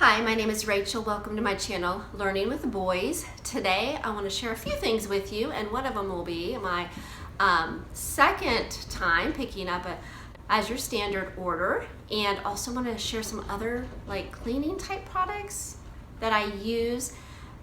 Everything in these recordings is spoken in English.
Hi, my name is Rachel. Welcome to my channel, Learning with the Boys. Today I want to share a few things with you, and one of them will be my second time picking up a Azure Standard order, and also want to share some other like cleaning type products that I use.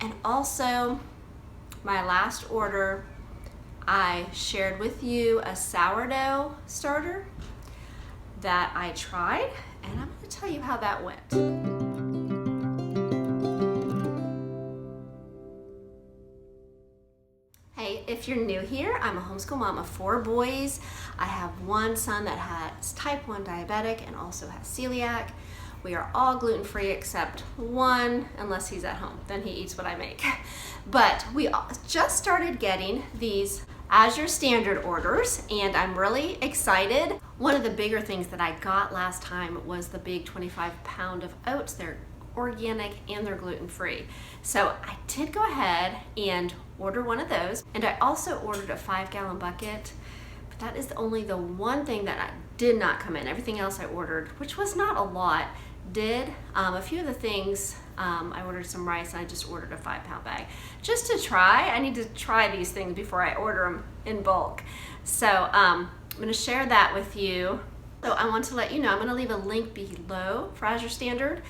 And also my last order, I shared with you a sourdough starter that I tried, and I'm going to tell you how that went. Hey, if you're new here, I'm a homeschool mom of 4 boys. I have one son that has type 1 diabetic and also has celiac. We are all gluten-free except one, unless he's at home. Then he eats what I make. But we just started getting these Azure Standard orders, and I'm really excited. One of the bigger things that I got last time was the big 25-pound of oats. They're organic and they're gluten-free. So I did go ahead and order one of those, and I also ordered a 5-gallon bucket, but that is only the one thing that did not come in. Everything else I ordered, which was not a lot, did. A few of the things, I ordered some rice, and I just ordered a 5-pound bag just to try. I need to try these things before I order them in bulk. So I'm going to share that with you. So I want to let you know, I'm going to leave a link below for Azure Standard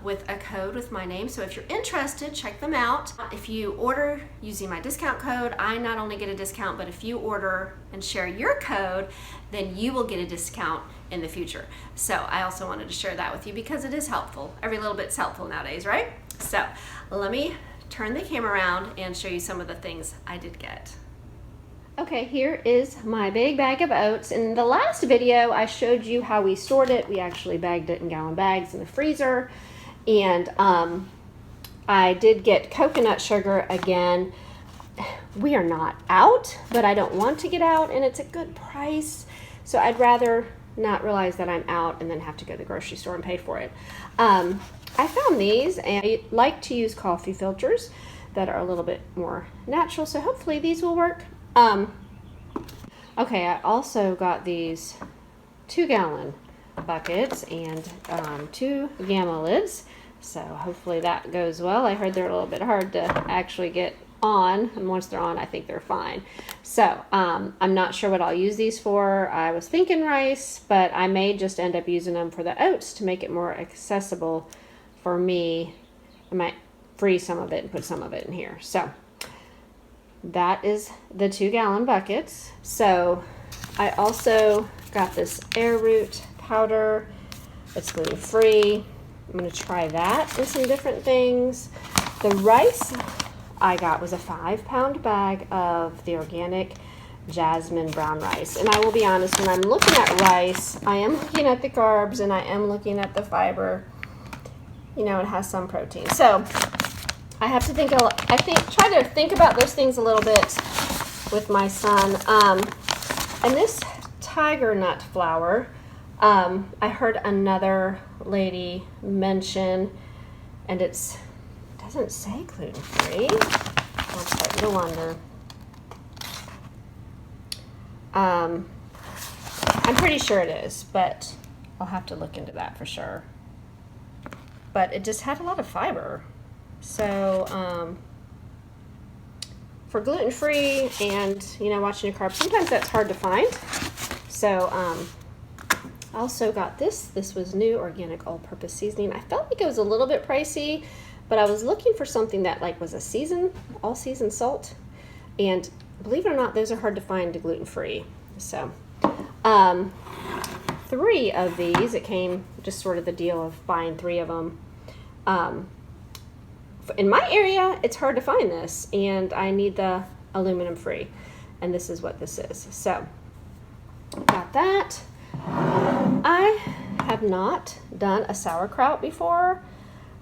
with a code with my name. So if you're interested, check them out. If you order using my discount code, I not only get a discount, but if you order and share your code, then you will get a discount in the future. So I also wanted to share that with you because it is helpful. Every little bit's helpful nowadays, right? So let me turn the camera around and show you some of the things I did get. Okay, here is my big bag of oats. In the last video, I showed you how we stored it. We actually bagged it in gallon bags in the freezer. And I did get coconut sugar again. We are not out, but I don't want to get out, and it's a good price. So I'd rather not realize that I'm out and then have to go to the grocery store and pay for it. I found these, and I like to use coffee filters that are a little bit more natural, so hopefully these will work. Okay, I also got these 2-gallon buckets and 2 gamma lids, so hopefully that goes well. I heard they're a little bit hard to actually get on, and once they're on, I think they're fine. So I'm not sure what I'll use these for. I was thinking rice, but I may just end up using them for the oats to make it more accessible for me. I might freeze some of it and put some of it in here. So that is the 2-gallon buckets. So I also got this arrowroot powder. It's gluten-free. I'm going to try that with some different things. The rice I got was a 5-pound bag of the organic jasmine brown rice. And I will be honest, when I'm looking at rice, I am looking at the carbs and I am looking at the fiber. You know, it has some protein. So I have to try to think about those things a little bit with my son. And this tiger nut flour, I heard another lady mention, and it doesn't say gluten-free. I'm starting to wonder. I'm pretty sure it is, but I'll have to look into that for sure. But it just had a lot of fiber. So for gluten-free and, you know, watching your carbs, sometimes that's hard to find. So I also got this. This was new organic all-purpose seasoning. I felt like it was a little bit pricey, but I was looking for something that like was a all-season salt. And believe it or not, those are hard to find gluten-free. So 3 of these. It came just sort of the deal of buying 3 of them. In my area, it's hard to find this, and I need the aluminum free, and this is what this is. So got that. I have not done a sauerkraut before,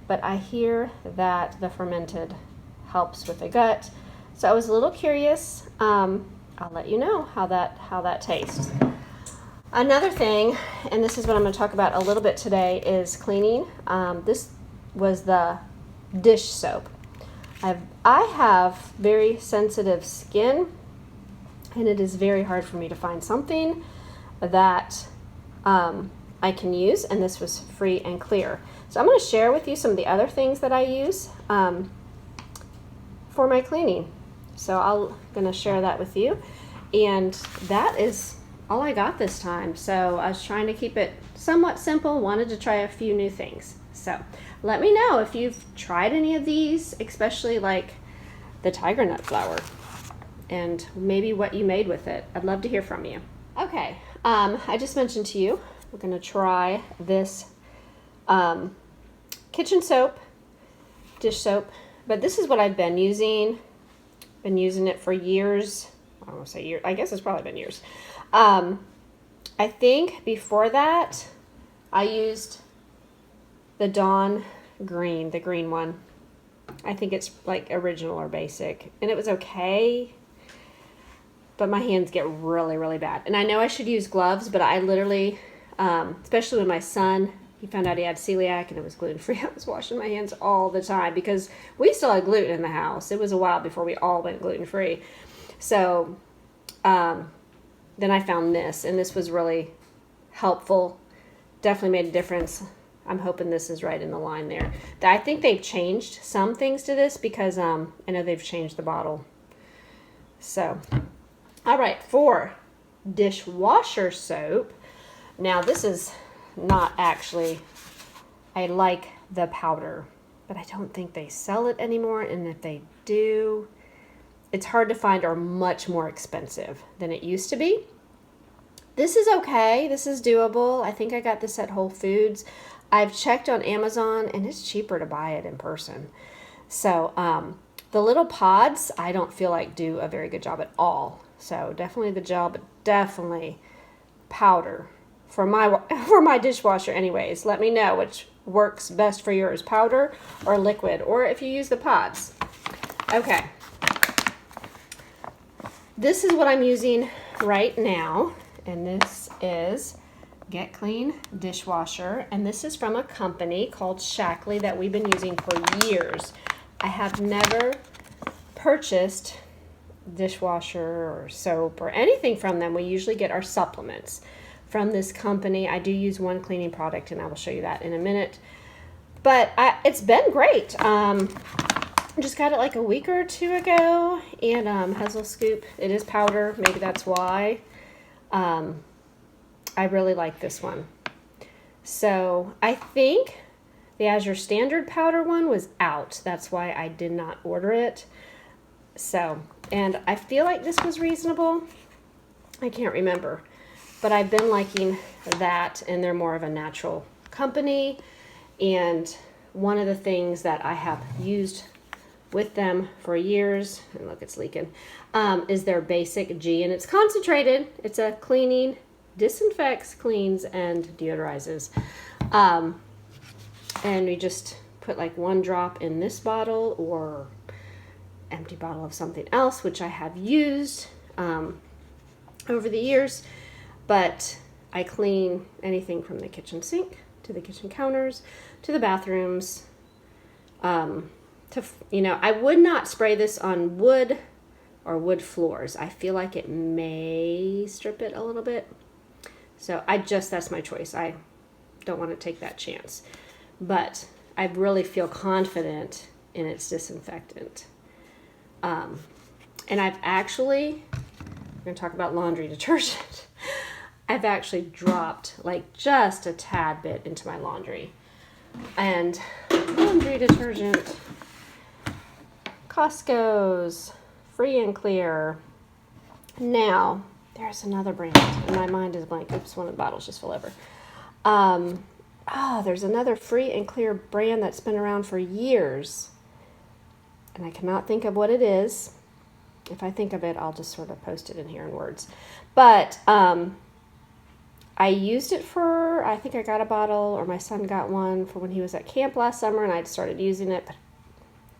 but I hear that the fermented helps with the gut, so I was a little curious. I'll let you know how that tastes. Another thing, and this is what I'm going to talk about a little bit today, is cleaning. This was the dish soap. I have very sensitive skin, and it is very hard for me to find something that I can use, and this was free and clear. So I'm going to share with you some of the other things that I use for my cleaning. So I'm going to share that with you. And that is all I got this time. So I was trying to keep it somewhat simple, wanted to try a few new things. So let me know if you've tried any of these, especially like the tiger nut flour, and maybe what you made with it. I'd love to hear from you. Okay, I just mentioned to you, we're going to try this kitchen soap, dish soap, but this is what I've been using. Been using it for years. I don't want to say years. I guess it's probably been years. I think before that, I used the Dawn green, the green one. I think it's like original or basic, and it was okay, but my hands get really, really bad. And I know I should use gloves, but I literally, especially when my son, he found out he had celiac and it was gluten-free, I was washing my hands all the time because we still had gluten in the house. It was a while before we all went gluten-free. So then I found this, and this was really helpful. Definitely made a difference. I'm hoping this is right in the line there. I think they've changed some things to this because I know they've changed the bottle. So, all right, for dishwasher soap. Now this is not actually, I like the powder, but I don't think they sell it anymore. And if they do, it's hard to find or much more expensive than it used to be. This is okay. This is doable. I think I got this at Whole Foods. I've checked on Amazon, and it's cheaper to buy it in person. So the little pods, I don't feel like do a very good job at all. So definitely the gel, but definitely powder for my dishwasher anyways. Let me know which works best for yours, powder or liquid, or if you use the pods. Okay. This is what I'm using right now, and this is Get Clean dishwasher, and this is from a company called Shackley that we've been using for years. I have never purchased dishwasher or soap or anything from them. We usually get our supplements from this company. I do use one cleaning product, and I will show you that in a minute. But it's been great. Just got it like a week or two ago, and Hazel Scoop. It is powder. Maybe that's why. I really like this one. So I think the Azure Standard powder one was out. That's why I did not order it. So, and I feel like this was reasonable. I can't remember. But I've been liking that, and they're more of a natural company. And one of the things that I have used with them for years, and look, it's leaking, is their Basic G, and it's concentrated. It's a cleaning, disinfects, cleans, and deodorizes. And we just put like one drop in this bottle or empty bottle of something else, which I have used over the years. But I clean anything from the kitchen sink to the kitchen counters to the bathrooms. I would not spray this on wood or wood floors. I feel like it may strip it a little bit. So that's my choice. I don't want to take that chance. But I really feel confident in its disinfectant. And I've actually, we're going to talk about laundry detergent. I've actually dropped like just a tad bit into my laundry. And laundry detergent, Costco's Free and Clear. Now, there's another brand, and my mind is blank. Oops, one of the bottles just fell over. There's another Free and Clear brand that's been around for years, and I cannot think of what it is. If I think of it, I'll just sort of post it in here in words. But I used it for, I think I got a bottle, or my son got one for when he was at camp last summer, and I started using it, but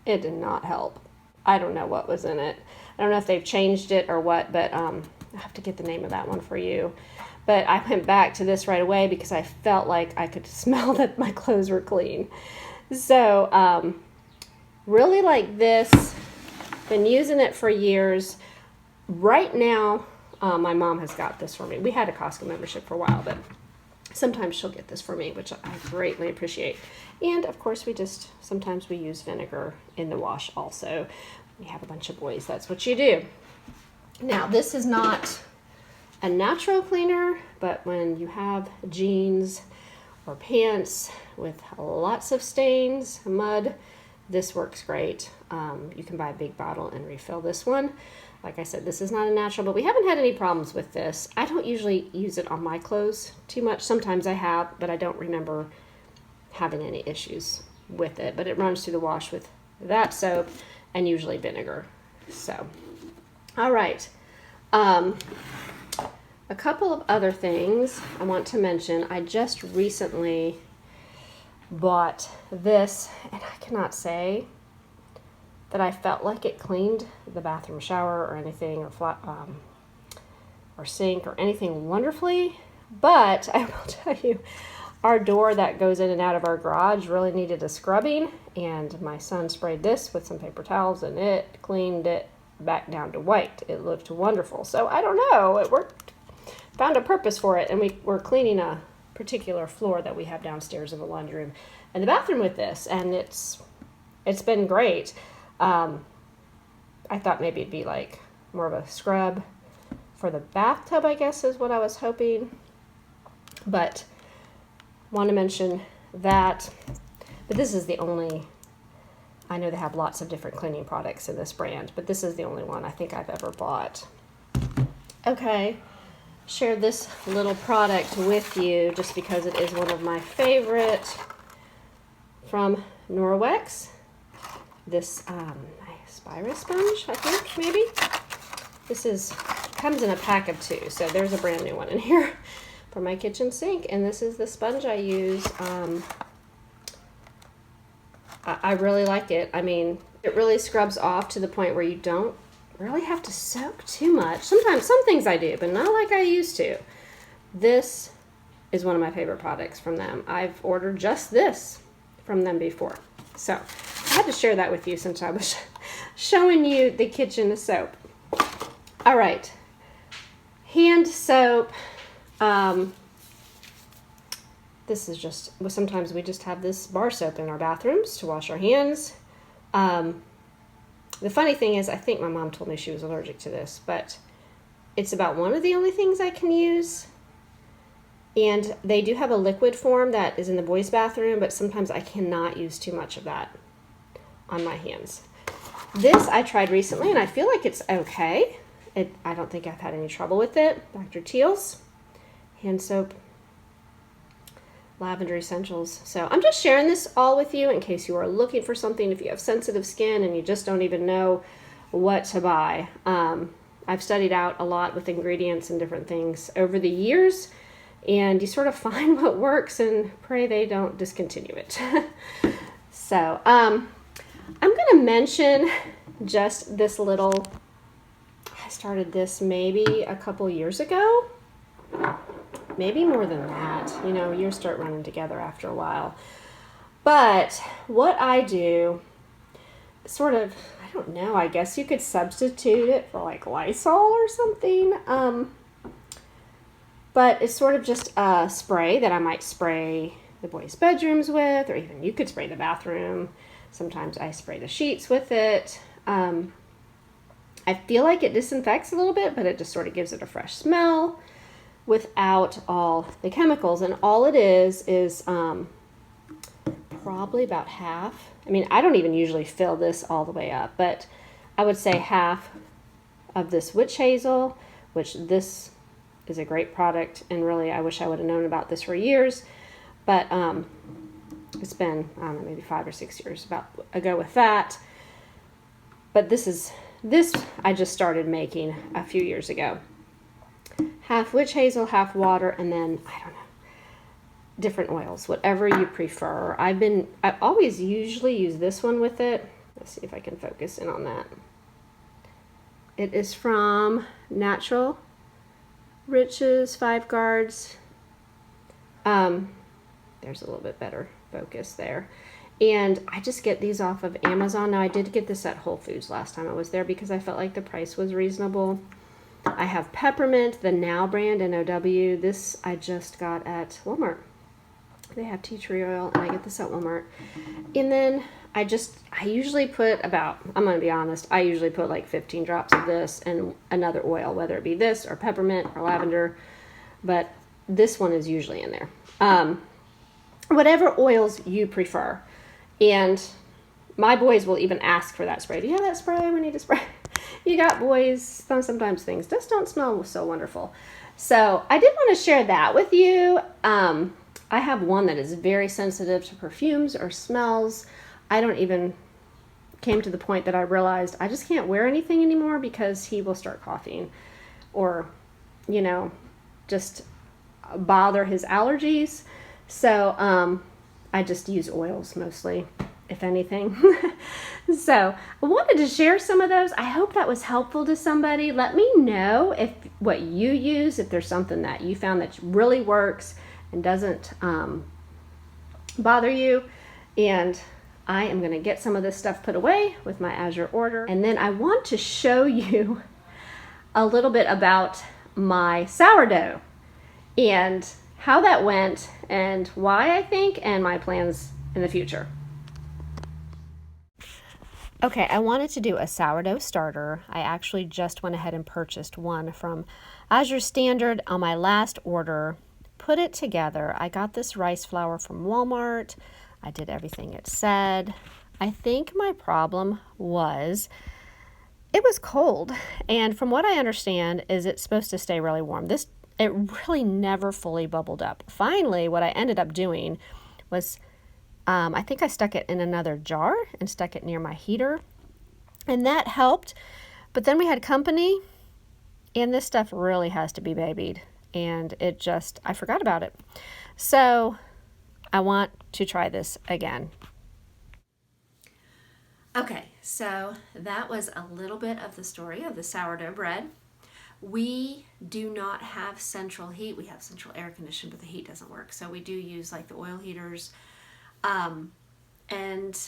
it did not help. I don't know what was in it. I don't know if they've changed it or what, but I'll have to get the name of that one for you. But I went back to this right away because I felt like I could smell that my clothes were clean. So really like this. Been using it for years. Right now, my mom has got this for me. We had a Costco membership for a while, but sometimes she'll get this for me, which I greatly appreciate. And of course sometimes we use vinegar in the wash also. We have a bunch of boys, that's what you do. Now this is not a natural cleaner, but when you have jeans or pants with lots of stains, mud, this works great. You can buy a big bottle and refill this one. Like I said, this is not a natural, but we haven't had any problems with this. I don't usually use it on my clothes too much. Sometimes I have, but I don't remember having any issues with it. But it runs through the wash with that soap and usually vinegar. So, all right. A couple of other things I want to mention. I just recently bought this, and I cannot say that I felt like it cleaned the bathroom shower or anything, or or sink or anything wonderfully. But I will tell you, our door that goes in and out of our garage really needed a scrubbing, and my son sprayed this with some paper towels, and it cleaned it back down to white. It looked wonderful. So I don't know, it worked, found a purpose for it, and we were cleaning a particular floor that we have downstairs in the laundry room and the bathroom with this, and it's been great. I thought maybe it'd be like more of a scrub for the bathtub, I guess is what I was hoping. But want to mention that, but this is the only, I know they have lots of different cleaning products in this brand, but this is the only one I think I've ever bought. Okay, share this little product with you just because it is one of my favorite from Norwex. This Spira sponge, I think, maybe. This comes in a pack of 2, so there's a brand new one in here for my kitchen sink, and this is the sponge I use. I really like it. I mean, it really scrubs off to the point where you don't really have to soak too much. Sometimes, some things I do, but not like I used to. This is one of my favorite products from them. I've ordered just this from them before. So I had to share that with you since I was showing you the kitchen soap. All right, hand soap. This is just, sometimes we just have this bar soap in our bathrooms to wash our hands. The funny thing is, I think my mom told me she was allergic to this, but it's about one of the only things I can use. And they do have a liquid form that is in the boys' bathroom, but sometimes I cannot use too much of that on my hands. This I tried recently, and I feel like it's okay. I don't think I've had any trouble with it. Dr. Teal's hand soap, lavender essentials. So I'm just sharing this all with you in case you are looking for something, if you have sensitive skin and you just don't even know what to buy. I've studied out a lot with ingredients and different things over the years, and you sort of find what works and pray they don't discontinue it. So I'm going to mention just this little, I started this maybe a couple years ago, maybe more than that. You know, years start running together after a while. But what I do, sort of, I don't know, I guess you could substitute it for like Lysol or something. But it's sort of just a spray that I might spray the boys' bedrooms with, or even you could spray the bathroom. Sometimes I spray the sheets with it. I feel like it disinfects a little bit, but it just sort of gives it a fresh smell without all the chemicals. And all it is probably about half. I mean, I don't even usually fill this all the way up, but I would say half of this witch hazel, which this is a great product, and really I wish I would have known about this for years, but it's been, I don't know, maybe 5 or 6 years ago with that. But this I just started making a few years ago. Half witch hazel, half water, and then, I don't know, different oils, whatever you prefer. I always usually use this one with it. Let's see if I can focus in on that. It is from Natural Riches 5 Guards. There's a little bit better focus there. And I just get these off of Amazon. Now, I did get this at Whole Foods last time I was there because I felt like the price was reasonable. I have peppermint, the Now brand, NOW. This I just got at Walmart. They have tea tree oil, and I get this at Walmart. And then I usually put about, I'm going to be honest, I usually put like 15 drops of this and another oil, whether it be this or peppermint or lavender. But this one is usually in there. Whatever oils you prefer. And my boys will even ask for that spray. Do you have that spray? We need to spray. You got boys, sometimes things just don't smell so wonderful. So I did want to share that with you. I have one that is very sensitive to perfumes or smells. I don't even came to the point that I realized I just can't wear anything anymore because he will start coughing or, just bother his allergies. So I just use oils mostly, if anything. So I wanted to share some of those. I hope that was helpful to somebody. Let me know if what you use, if there's something that you found that really works and doesn't bother you. And I am going to get some of this stuff put away with my Azure order. And then I want to show you a little bit about my sourdough and how that went and why I think and my plans in the future. Okay, I wanted to do a sourdough starter. I actually just went ahead and purchased one from Azure Standard on my last order. Put it together. I got this rice flour from Walmart. I did everything it said. I think my problem was it was cold. And from what I understand is it's supposed to stay really warm. It really never fully bubbled up. Finally, what I ended up doing was I think I stuck it in another jar and stuck it near my heater, and that helped. But then we had company, and this stuff really has to be babied, and I forgot about it. So I want to try this again. Okay, so that was a little bit of the story of the sourdough bread. We do not have central heat. We have central air conditioning, but the heat doesn't work. So we do use like the oil heaters. And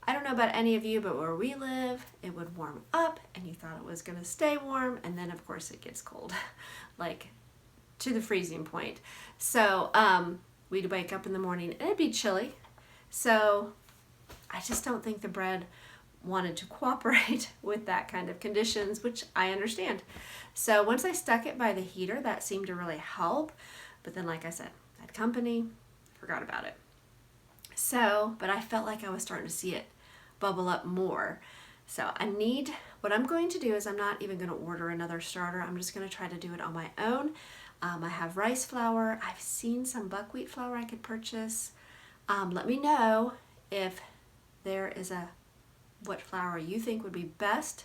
I don't know about any of you, but where we live, it would warm up and you thought it was going to stay warm. And then of course it gets cold, like to the freezing point. So, we'd wake up in the morning and it'd be chilly. So I just don't think the bread wanted to cooperate with that kind of conditions, which I understand. So once I stuck it by the heater, that seemed to really help. But then, like I said, I had company, forgot about it. So, but I felt like I was starting to see it bubble up more. So what I'm going to do is I'm not even going to order another starter. I'm just going to try to do it on my own. I have rice flour. I've seen some buckwheat flour I could purchase. Let me know if there is what flour you think would be best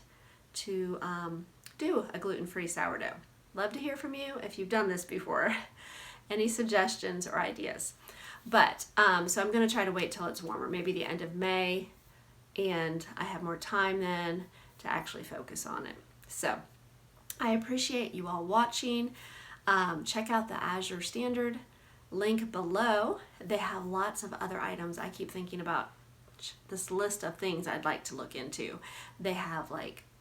to do a gluten-free sourdough. Love to hear from you if you've done this before. Any suggestions or ideas. But, so I'm going to try to wait till it's warmer, maybe the end of May, and I have more time then to actually focus on it. So, I appreciate you all watching. Check out the Azure Standard link below. They have lots of other items. I keep thinking about this list of things I'd like to look into. They have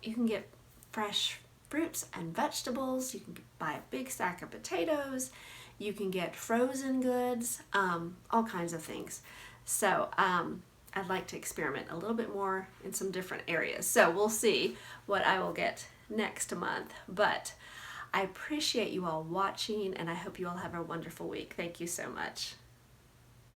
you can get fresh fruits and vegetables. You can buy a big stack of potatoes. You can get frozen goods, all kinds of things. So I'd like to experiment a little bit more in some different areas. So we'll see what I will get next month. But I appreciate you all watching, and I hope you all have a wonderful week. Thank you so much.